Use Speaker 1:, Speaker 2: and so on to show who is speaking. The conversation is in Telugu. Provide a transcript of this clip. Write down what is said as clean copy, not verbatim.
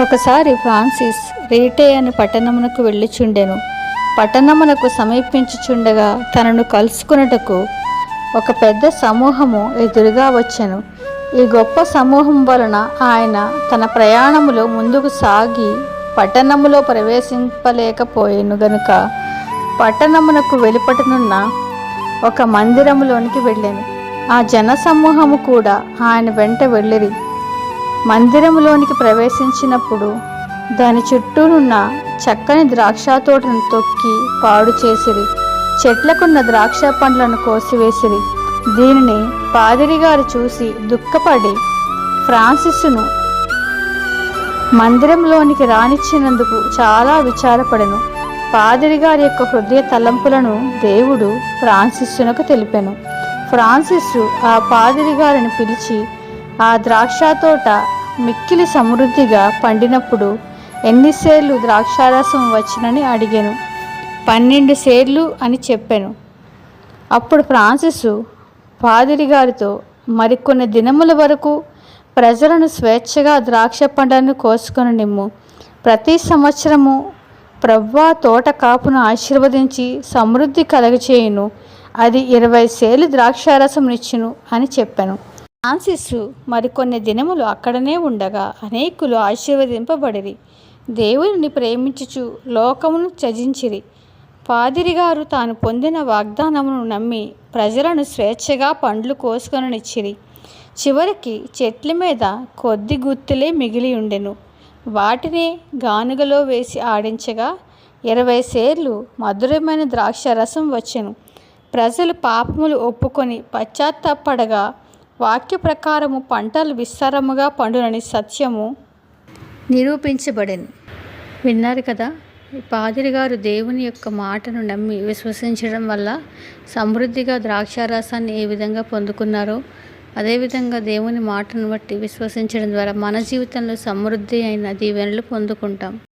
Speaker 1: ఒకసారి ఫ్రాన్సిస్ రీటే అని పట్టణమునకు వెళ్ళుచుండెను. పట్టణమునకు సమీపించుచుండగా తనను కలుసుకున్నటకు ఒక పెద్ద సమూహము ఎదురుగా వచ్చెను. ఈ గొప్ప సమూహం వలన ఆయన తన ప్రయాణములో ముందుకు సాగి పట్టణములో ప్రవేశింపలేకపోయెను గనుక పట్టణమునకు వెలుపటనున్న ఒక మందిరములోనికి వెళ్ళెను. ఆ జన సమూహము కూడా ఆయన వెంట వెళ్ళిరి. మందిరములోనికి ప్రవేశించినప్పుడు దాని చుట్టూనున్న చక్కని ద్రాక్ష తోటను తొక్కి పాడు చేసిరి. చెట్లకున్న ద్రాక్ష పండ్లను కోసివేసిరి. దీనిని పాదిరిగారు చూసి దుఃఖపడి ఫ్రాన్సిస్ను మందిరంలోనికి రానిచ్చినందుకు చాలా విచారపడెను. పాదిరిగారి యొక్క హృదయ తలంపులను దేవుడు ఫ్రాన్సిస్సునకు తెలిపెను. ఫ్రాన్సిస్సు ఆ పాదిరిగారిని పిలిచి ఆ ద్రాక్ష తోట మిక్కిలి సమృద్ధిగా పండినప్పుడు ఎన్ని సేర్లు ద్రాక్షారసం వచ్చినని అడిగాను. 12 సేర్లు అని చెప్పాను. అప్పుడు ఫ్రాన్సిస్సు పాదిరిగారితో, మరికొన్ని దినముల వరకు ప్రజలను స్వేచ్ఛగా ద్రాక్ష పండ్లను కోసుకొని నిమ్ము. ప్రతి సంవత్సరము ప్రభువా తోట కాపును ఆశీర్వదించి సమృద్ధి కలగచేయును. అది 20 సేర్లు ద్రాక్షారసమునిచ్చును అని చెప్పాను. ఫ్రాన్సిస్సు మరికొన్ని దినములు అక్కడనే ఉండగా అనేకులు ఆశీర్వదింపబడిరి. దేవుని ప్రేమించుచు లోకమును త్యజించిరి. పాదిరిగారు తాను పొందిన వాగ్దానమును నమ్మి ప్రజలను స్వేచ్ఛగా పండ్లు కోసుకొననిచ్చిరి. చివరికి చెట్ల మీద కొద్ది గుత్తులే మిగిలి ఉండెను. వాటినే గానుగలో వేసి ఆడించగా 20 సేర్లు మధురమైన ద్రాక్ష రసం వచ్చెను. ప్రజలు పాపములు ఒప్పుకొని పశ్చాత్తాపడగా వాక్య ప్రకారము పంటలు విస్తారముగా పండునని సత్యము నిరూపించబడింది. విన్నారు కదా, పాదిరిగారు దేవుని యొక్క మాటను నమ్మి విశ్వసించడం వల్ల సమృద్ధిగా ద్రాక్షారసాన్ని ఏ విధంగా పొందుకున్నారో, అదేవిధంగా దేవుని మాటను బట్టి విశ్వసించడం ద్వారా మన జీవితంలో సమృద్ధి అయిన దీవెనలు పొందుకుంటాం.